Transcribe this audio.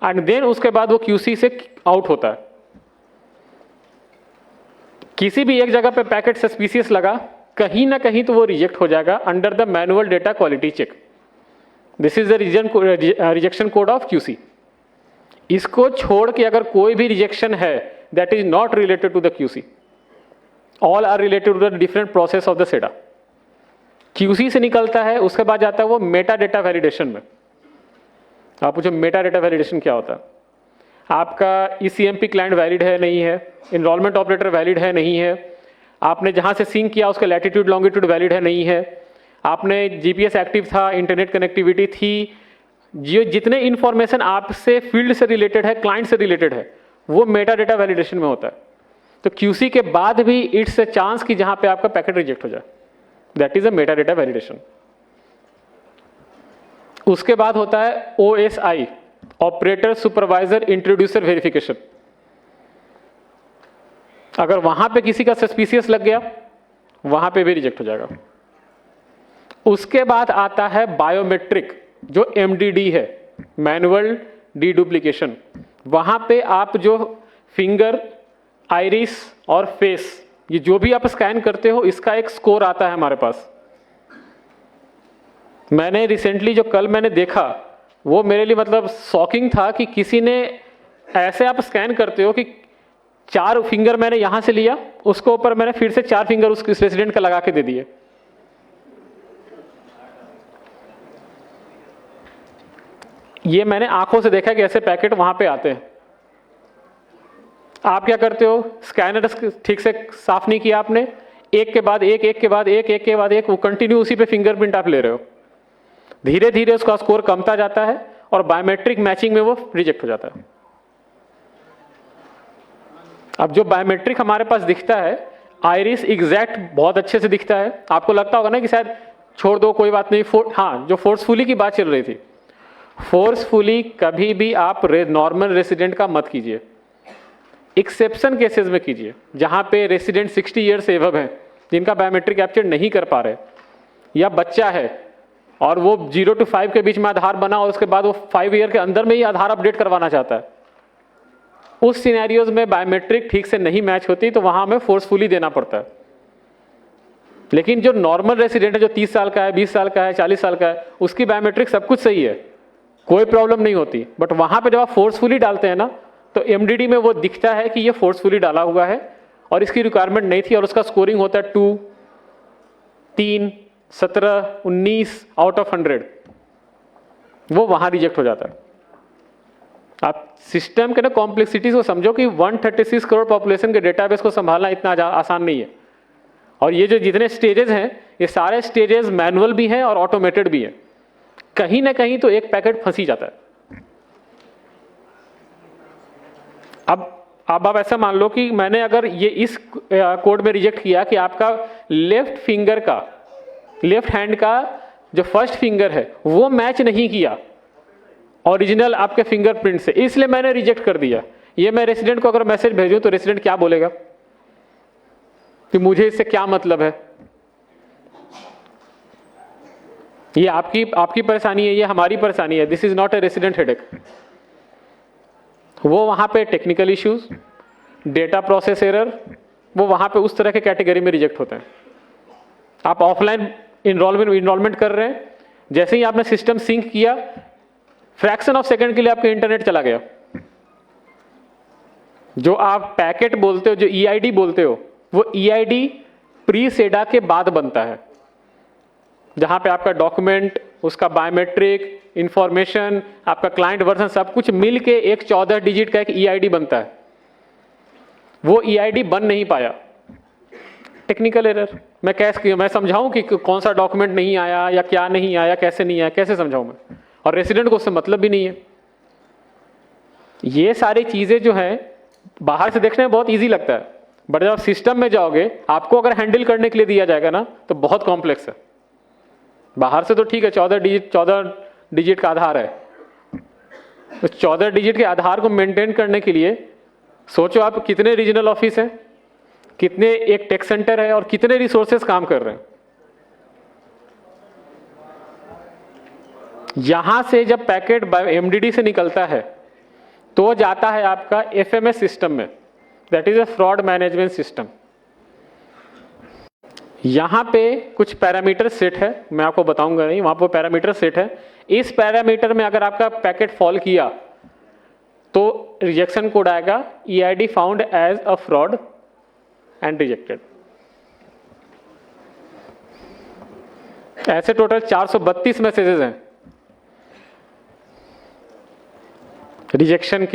And then उसके बाद वो क्यूसी से आउट होता है। किसी भी एक जगह पे पैकेट सस्पिशियस लगा, कहीं ना कहीं तो वो रिजेक्ट हो जाएगा under the manual data quality check. This is the rejection code of QC. इसको छोड़ के अगर कोई भी रिजेक्शन है that is not related to the QC, all are related to the different process of the सेडा। क्यूसी से निकलता है, उसके बाद जाता है वो मेटा डेटा वैलिडेशन में। आप पूछो मेटा डेटा वैलिडेशन क्या होता है? आपका ईसीएमपी क्लाइंट वैलिड है नहीं है, एनरोलमेंट ऑपरेटर वैलिड है नहीं है, आपने जहां से सिंक किया उसका लैटिट्यूड लॉन्गिट्यूड वैलिड है नहीं है, आपने जीपीएस एक्टिव था, इंटरनेट कनेक्टिविटी थी, जितने इंफॉर्मेशन आपसे फील्ड से रिलेटेड है, क्लाइंट से रिलेटेड है, वो मेटा डेटा वैलिडेशन में होता है। तो क्यूसी के बाद भी इट्स अ चांस कि जहां पे आपका पैकेट रिजेक्ट हो जाए, that is a Meta data validation. उसके बाद होता है OSI, operator supervisor introducer verification. अगर वहां पे किसी का सस्पिशियस लग गया, वहां पे भी रिजेक्ट हो जाएगा। उसके बाद आता है बायोमेट्रिक, जो एमडीडी है, मैनुअल डीडुप्लीकेशन। वहां पे आप जो फिंगर, आइरिस और फेस, ये जो भी आप स्कैन करते हो, इसका एक स्कोर आता है हमारे पास। मैंने रिसेंटली जो कल मैंने देखा वो मेरे लिए मतलब शॉकिंग था कि किसी ने ऐसे आप स्कैन करते हो कि 4 फिंगर मैंने यहां से लिया, उसको ऊपर मैंने फिर से 4 फिंगर उस रेसिडेंट का लगा के दे दिए। ये मैंने आंखों से देखा कि ऐसे पैकेट वहां पे आते हैं। आप क्या करते हो, स्कैनर ठीक से साफ नहीं किया आपने, एक के बाद एक, एक के बाद एक, एक के बाद एक, वो कंटिन्यू उसी पे फिंगरप्रिंट आप ले रहे हो। धीरे धीरे उसका स्कोर कमता जाता है और बायोमेट्रिक मैचिंग में वो रिजेक्ट हो जाता है। अब जो बायोमेट्रिक हमारे पास दिखता है, आइरिस एग्जैक्ट बहुत अच्छे से दिखता है। आपको लगता होगा ना कि शायद छोड़ दो कोई बात नहीं, हाँ, जो फोर्सफुली की बात चल रही थी, फोर्सफुली कभी भी आप नॉर्मल रेसिडेंट का मत कीजिए। एक्सेप्शन केसेस में कीजिए, जहां पे रेसिडेंट 60 ईयर से एबव है, जिनका बायोमेट्रिक कैप्चर नहीं कर पा रहे, या बच्चा है और वो 0 to 5 के बीच में आधार बना और उसके बाद वो 5 ईयर के अंदर में ही आधार अपडेट करवाना चाहता है, उस सिनेरियोज में बायोमेट्रिक ठीक से नहीं मैच होती, तो वहां हमें फोर्सफुली देना पड़ता है। लेकिन जो नॉर्मल रेसिडेंट है, जो 30 साल का है, 20 साल का है, 40 साल का है, उसकी बायोमेट्रिक सब कुछ सही है, कोई प्रॉब्लम नहीं होती। बट वहां पे जब आप फोर्सफुली डालते हैं ना, तो एमडीडी में वो दिखता है कि ये फोर्सफुली डाला हुआ है और इसकी रिक्वायरमेंट नहीं थी, और उसका स्कोरिंग होता है 2, 3, 17, 19 आउट ऑफ 100, वो वहां रिजेक्ट हो जाता है। आप सिस्टम के ना कॉम्प्लेक्सिटीज को समझो कि 136 करोड़ पॉपुलेशन के डेटाबेस को संभालना इतना आसान नहीं है। और ये जो जितने स्टेजेस हैं, ये सारे स्टेजेस मैनुअल भी हैं और ऑटोमेटेड भी हैं। कहीं ना कहीं तो एक पैकेट फंसी जाता है। अब आप ऐसा मान लो कि मैंने अगर ये इस कोड में रिजेक्ट किया कि आपका लेफ्ट फिंगर का, लेफ्ट हैंड का जो फर्स्ट फिंगर है वो मैच नहीं किया ओरिजिनल आपके फिंगरप्रिंट से, इसलिए मैंने रिजेक्ट कर दिया। ये मैं रेसिडेंट को अगर मैसेज भेजूं तो रेसिडेंट क्या बोलेगा कि मुझे इससे क्या मतलब है? ये आपकी परेशानी है, ये हमारी परेशानी है। This is not a resident headache. वो वहां पे technical issues, data process error, वो वहां पे उस तरह के कैटेगरी में रिजेक्ट होते हैं। आप ऑफलाइन इनरोलमेंट कर रहे हैं, जैसे ही आपने सिस्टम सिंक किया, फ्रैक्शन ऑफ सेकंड के लिए आपका इंटरनेट चला गया। जो आप पैकेट बोलते हो, जो ईआईडी बोलते हो, वो ईआईडी प्री सेडा के बाद बनता है, जहां पे आपका डॉक्यूमेंट, उसका बायोमेट्रिक इंफॉर्मेशन, आपका क्लाइंट वर्जन सब कुछ मिलके एक 14 डिजिट का एक ईआईडी बनता है। वो ईआईडी बन नहीं पाया, टेक्निकल एरर। मैं समझाऊं कि कौन सा डॉक्यूमेंट नहीं आया या क्या नहीं आया, कैसे नहीं आया, कैसे समझाऊं मैं? और रेसिडेंट को उससे मतलब भी नहीं है। ये सारी चीजें जो हैं बाहर से देखने में बहुत इजी लगता है, बट जब सिस्टम में जाओगे, आपको अगर हैंडल करने के लिए दिया जाएगा ना, तो बहुत कॉम्प्लेक्स है। बाहर से तो ठीक है, 14 डिजिट का आधार है, तो 14 डिजिट के आधार को मेंटेन करने के लिए सोचो आप कितने रीजनल ऑफिस हैं, कितने एक टेक सेंटर है और कितने रिसोर्सेस काम कर रहे हैं। यहां से जब पैकेट एमडीडी से निकलता है, तो जाता है आपका एफएमएस सिस्टम में, that is a fraud management system. यहां पे कुछ पैरामीटर सेट है, मैं आपको बताऊंगा नहीं, वहां पर पैरामीटर सेट है। इस पैरामीटर में अगर आपका पैकेट फॉल किया तो रिजेक्शन कोड आएगा EID found as a fraud and rejected. ऐसे टोटल 432 मैसेजेस हैं रिजेक्शन के।